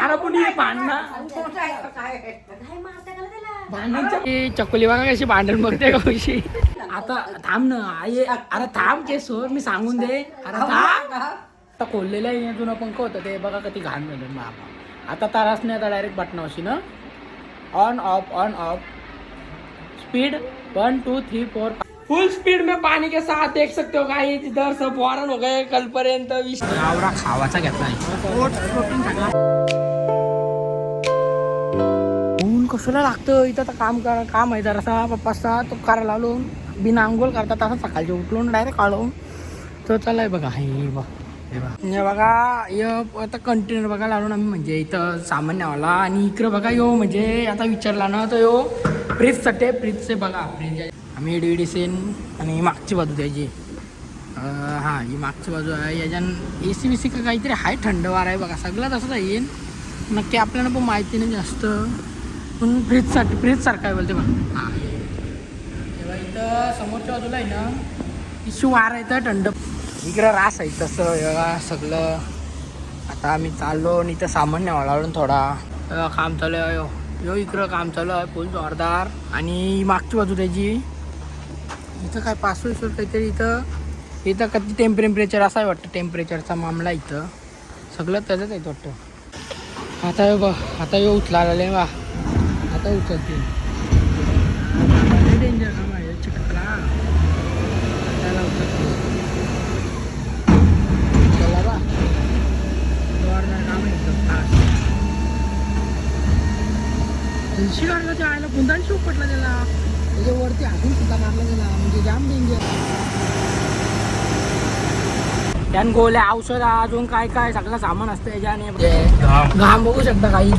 मारापुनी भांडणं चकोली बघा कशी भांडण बघते कशी. आता थांब ना आई, अरे थांब केस मी सांगून दे. अरे थांब, आता खोललेलं आहे तुला पंख होतं ते बघा किती घाण झालं बाबा. आता तारास नाही, आता डायरेक्ट बटनावशी ना on off speed 1 2 3 4 full speed में पानी के साथ देख सकते हो गाइस. इधर सब फॉरन हो गए कल पर्यंत. आवरा खावाचा घेतलाय प्रोटीन सगळा. ऊन कशाला लागतं इथं. तर काम आहे जरासा पप्पाचा तो करायला आलो. बिना आंघोळ करतात असं सकाळचे उठलून डायरेक्ट आलो. तर चालय बघा हे बघा आता कंटेनर बघा लावून आम्ही म्हणजे इथं सामान न्यावाला. आणि इकडं बघा यो म्हणजे आता विचारला ना तर यो फ्रीजसाठी फ्रीजचे बघा फ्रीज आम्ही डीसेन. आणि मागची बाजू त्याची हां ही मागची बाजू आहे. याच्यान AC बीसी का काहीतरी हाय थंड वार आहे बघा. सगळं तसंच येईल नक्की आपल्याला पण माहिती नाही जास्त. पण फ्रीजसारखं आहे बोलते बघा. हां तेव्हा इथं समोरच्या बाजूला आहे ना इशू वार येतं थंड. इकडं रास आहे तसं सगळं. आता आम्ही चाललो आणि इथं सामान न्यावं लागून थोडा काम चालू आहे. यो इकडं काम चालू आहे फुल जोरदार. आणि मागची बाजू त्याची इथं काय 500 काहीतरी. इथं कधी टेम्परेचर असा आहे वाटतं. टेम्परेचरचा मामला इथं सगळं त्याचंच आहे वाटतं. आता यो बघ आता यो उचला आले बा. आता उचलते डेंजर काम आहे चिकटला. त्याला उचलते चला बा. जोरदार काम आहे एकदम. आयला बुंदान शिव पटला त्याला. त्याच्यावरती अजून सुद्धा मारला गेला म्हणजे जाम डेंजर. त्यान गोल्या औषध अजून काय काय सगळं सामान असतं याच्याने. घाम बघू शकता काही.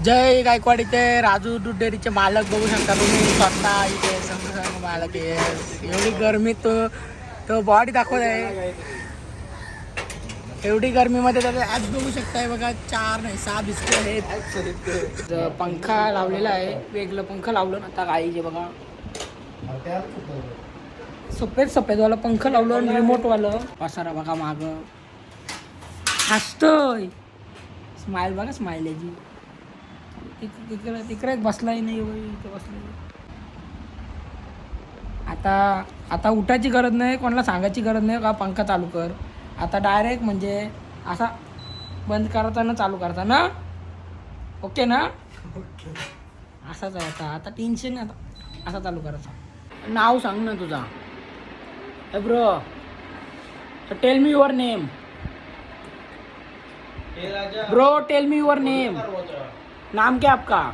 जय गायकवाड इथे राजू दूध डेअरीचे मालक बघू शकता तुम्ही स्वतः इथे संघ मालक आहे. एवढी गरमीत तो बॉडी दाखवत आहे. एवढी गर्मीमध्ये त्याला आज बघू शकताय बघा 4 नाही 6 बिस्किट आहेत. पंखा लावलेला आहे वेगळं पंखा लावलं ना आता गाईचे बघा. सफेदवाला पंखा लावलं आणि रिमोटवालं. पसारा बघा माग हसतोय. स्माईल बघा स्माईल याची. तिकडे बसलाय नाही इथं बसलाय. आता उठायची गरज नाही कोणाला सांगायची गरज नाही का पंखा चालू कर. आता डायरेक्ट म्हणजे असा बंद करताना चालू करताना ओके ना. असाच आहे आता टेन्शन नाही. आता असा चालू करायचा. नाव सांग ना तुझा. Bro tell me your name. Bro tell me your name. नाम क्या आपका.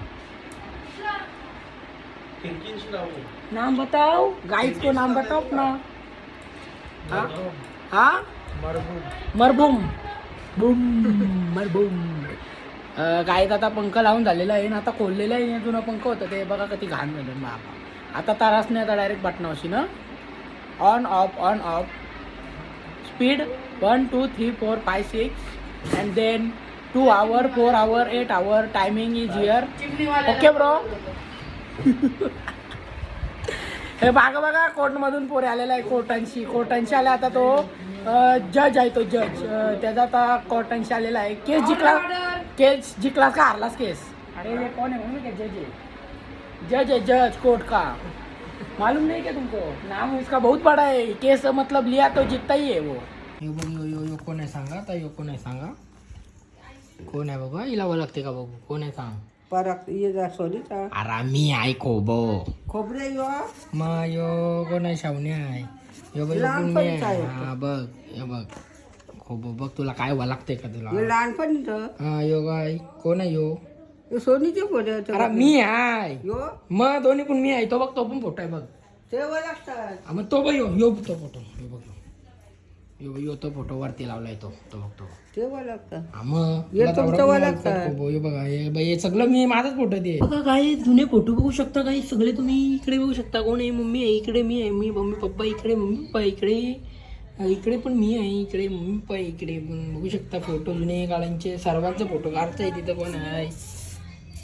नाम बताओ गाइस को नाम बताओ अपना. हाँ मरबूम गायत. आता पंख लावून झालेला आहे ना आता खोललेला आहे. जुना पंख होतं ते बघा किती घाण झालं बाबा. आता तारास नाही, आता डायरेक्ट बटनावशी ना on off speed 1 2 3 4 5 6 and then 2 hour 4 hour 8 hour timing is here. Okay bro. हे बघा कोर्टमधून पोरे आलेला आहे. कोर्टांशी आला. आता तो जज आहे तो जज. त्याचा आता कोर्टांशी आलेला आहे. केस जिंकला का हारलास केस. अरे ये कौन है मम्मी के जज है जज कोर्ट का. मालूम नहीं क्या तुमको. नाम इसका बहुत बड़ा है. केस मतलब लिया तो जीतता ही है वो. यो कोण आहे सांगा. आता यो कोण आहे सांगा. कोण आहे बघा. हिला ओळखते का बघू. कोण आहे सांग. अरे मी आहे खोबरे यो. मग यो कोण आहे शावणी आहे. यो बघ मी आहे. हा बघ यो बघ खोबो बघ. तुला काय ओळखते का तुला. लहानपणी हा यो काय कोण आहे यो. सोनीचे फोटो. अरे मी आहे. मग दोन्ही पण मी आहे. तो बघ तो पण फोटो आहे बघ. ते ओळखतात. मग तो बघ यो तो फोटो यो बघ यो तो फोटो वरती लावलाय तो बघतो. ते ओळखतात. मग बघा हे सगळं मी माझाच फोटो दे बघा. काय जुने फोटो बघू शकता काही सगळे तुम्ही. इकडे बघू शकता कोण आहे. मम्मी आहे इकडे. मी आहे. मी मम्मी पप्पा इकडे. मम्मी पप्पा इकडे पण मी आहे इकडे. मम्मी पप्पा इकडे पण बघू शकता. फोटो जुने काळांचे सर्वांचे फोटो काढताय. तिथं कोण आहे.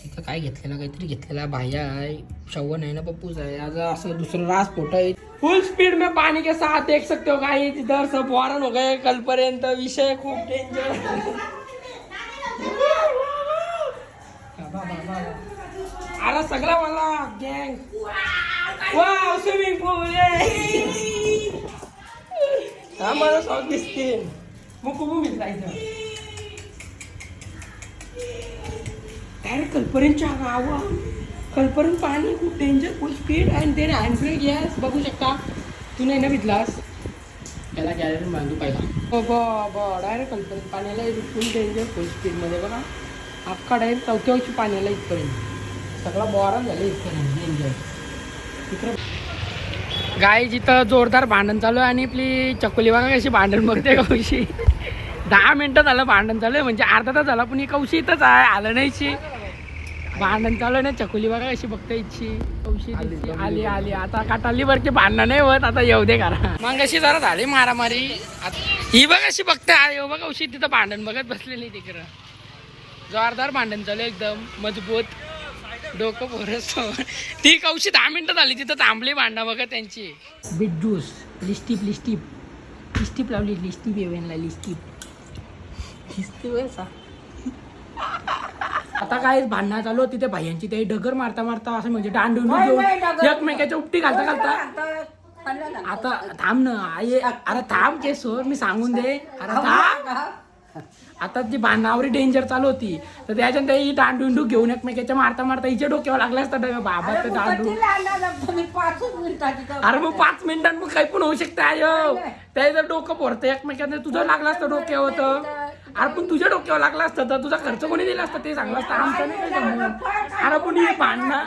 इथं काय घेतलेला काहीतरी घेतलेला भाया आहे. शवन आहे ना पप्पूच आहे. आज असं दुसरं रास फोटो आहे. फुल स्पीड में पानी के साथ देख सकते हो गाइस, इधर सब वारन हो गए कल पर्यंत, विषय खूप डेंजर. अरे सगळं मला गँग वाव स्विमिंग पूल हा मला शॉक दिसते. मग खूप मिळायचं डायरेक्ट कल्परेंच्या गावा, कल्परेंट पाणी खूप danger, full speed and then hand brake. Yes बघू शकता. तू नाही ना भिजलास याला गॅलरी बांधू पाहिला. बा डायरेक्ट कल्परेंट पाण्याला फुल डेंजर, फुल स्पीडमध्ये बघा. अख्खा डायरेक्ट चौथ्या वर्षी पाण्याला इथपर्यंत सगळा बोरा झाला इथपर्यंत डेंजर. तिकडं गाय जिथं जोरदार भांडण चालू आहे आणि आपली चकुली बघा कशी भांडण बघते कौशी. 10 मिनटं झालं भांडण चालू आहे, म्हणजे अर्धा तास झाला पण ही कौशी इथंच आहे, आलं नाहीची. भांडण चालू आहे ना, चकुली बघा कशी बघते इच्छी. कौशी आली आली आता काटाली वरची भांडणं नाही होत, आता येऊ दे करा. मग अशी जरा झाली मारामारी. ही बघ अशी बघते येऊ बघ कौशी तिथं भांडण बघत बसलेली तिकडं. जोरदार भांडण चालू एकदम मजबूत, डोकं पोरस. ती कौशी 10 मिनिटं झाली तिथं थांबली भांडणं बघा त्यांची. बीट ज्यूस लिस्टिप लिस्टिप लिस्टिप लावली, लिस्टिप इव्हेंटला लिस्टिप आता काय भांडणं चालू तिथे भाईयांची ते डगर मारता मारता असं म्हणजे डांडून घेऊन एकमेकाच्या उपटी घालता घालता. आता थांब ना आई, अरे थांब केसोर मी सांगून दे. अरे थांब. आता जी भांडणावरी डेंजर चालू होती तर त्याच्यात ही दांडू घेऊन एकमेकाच्या मारता मारता हिच्या डोक्यावर लागला असता बाबा ते दांडू. अरे मग 5 मिनिटांत मग काही पण होऊ शकतं आयो. त्याचं डोकं फोडतं एकमेकांना, तुझं लागलं असतं डोक्यावर होतं. अरे पण तुझ्या डोक्यावर लागला असतं तर तुझा खर्च कोणी दिला असता ते सांगलं असतं. आमचं नाही काही संबंध. अरे पण ही भांडणं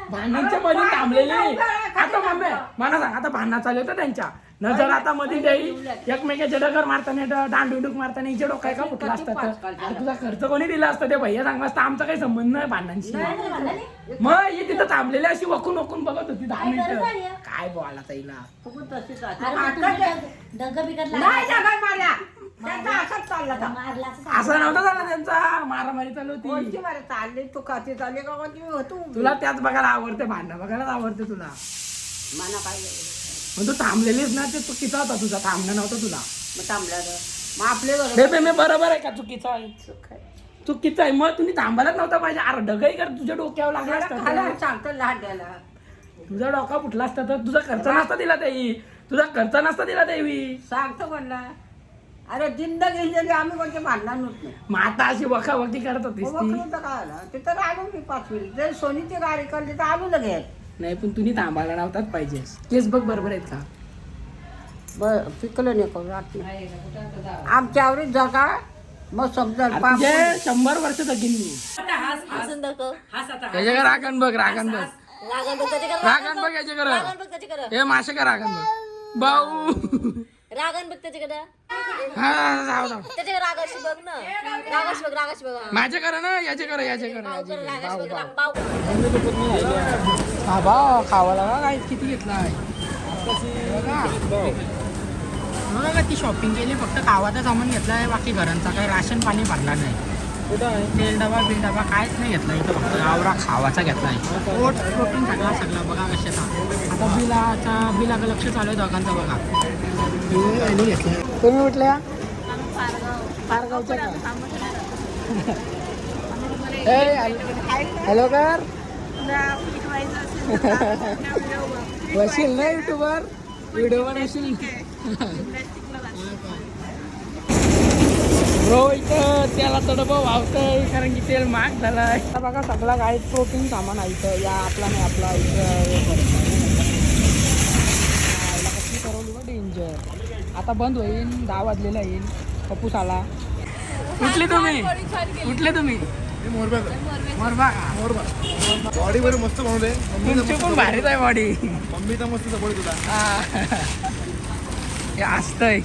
भांडणांच्या मध्ये थांबलेली. आता मम्मी मला सांग, आता भांडणं चालू होतं त्यांच्या नजर आता मध्ये द्याई एकमेकाच्या डगर मारताना दांडूडूक मारताना हिच्या डोक्या का फुटला असतं तर तुझा खर्च कोणी दिला असतं ते भैया सांगला असतं. आमचा काही संबंध नाही भांडणांशी. मग ही तिथं थांबलेली अशी वकून वकून बघत होती 10 मिनिटं. काय बोला ताईला असं नव्हतं झालं त्यांचा, मारामारी चालू होती. तुला त्याच बघायला आवडते, भांडणं बघायलाच आवडते तुला. मग तू थांबलेलीच ना, ते चुकीचा होता तुझा, थांबणं नव्हतं तुला. मग आपले मी बरोबर आहे का चुकीचं आहे? चुकीचं आहे. मग तुम्ही थांबायलाच नव्हता पाहिजे. अरे डगई कर तुझ्या डोक्यावर लागला असतं, सांगतो लहान द्यायला तुझा डोका फुटला असता तर तुझा खर्च नसता दिला त्याही, तुझा खर्च नसता दिला देवी. सांगतो म्हणला. अरे जिंदगी आम्ही कोणते भांडणार नव्हतं. मग आता अशी वखावखी करत होतीस ती. काय तिथं आलो मी 5 मिनिट. जर सोनीची गाडी करली तर आलो लगेच. नाही पण तुम्ही थांबायला नव्हताच पाहिजे. केस बघ बरोबर आहेत का? पिकलं नाही करू आमच्या आवडीत जगा मग समजा 100 वर्ष जगीन मी. याच्या राखण बघ, राखण बघ, राखण बघ याच्याकडे. हे मासे का राखण बघ भाऊ. रागण बघ त्याच्याकडे. हा त्याच्याकडे रागाशी बघ ना, रागाशी बघ, रागाशी बघ. माझ्या करा ना, याचे करा, याचे करा. रागाशी बघ, भाऊ. हा भाऊ खावाला का काय किती घेतला आहे बघा. ती शॉपिंग केली, फक्त खावाचा सामान घेतला आहे, बाकी घरांचा काही राशन पाणी भरला नाही. तेल डबा बिल डबा काहीच नाही घेतला इथं, फक्त आवरा खावाचा घेतला आहे. पोट प्रोटीन सगळा सगळा बघा कशाचा. आता बिलाचं लक्ष चालू आहे दोघांचं बघा. घेतलं तुम्ही उठल्या पारगावच्या का? हॅलो कर वशील ना युट्यूबर, व्हिडिओ बनवशील ब्रो. इथं त्याला थोडं वावतंय कारण की तेल महाग झालाय. बघा सगळा काय प्रोटीन सामान आहे इथं. या आपला नाही आपला इथं करवली डेंजर. आता बंद होईल, 10 वाजलेला येईल. कपूस आला. कुठले तुम्ही कुठले तुम्ही? मोरबा. बॉडी बरं मस्त बनवले. तुमची पण भारीच आहे बॉडी. मम्मी तर मस्त सपोर्ट तुला. हे असतंय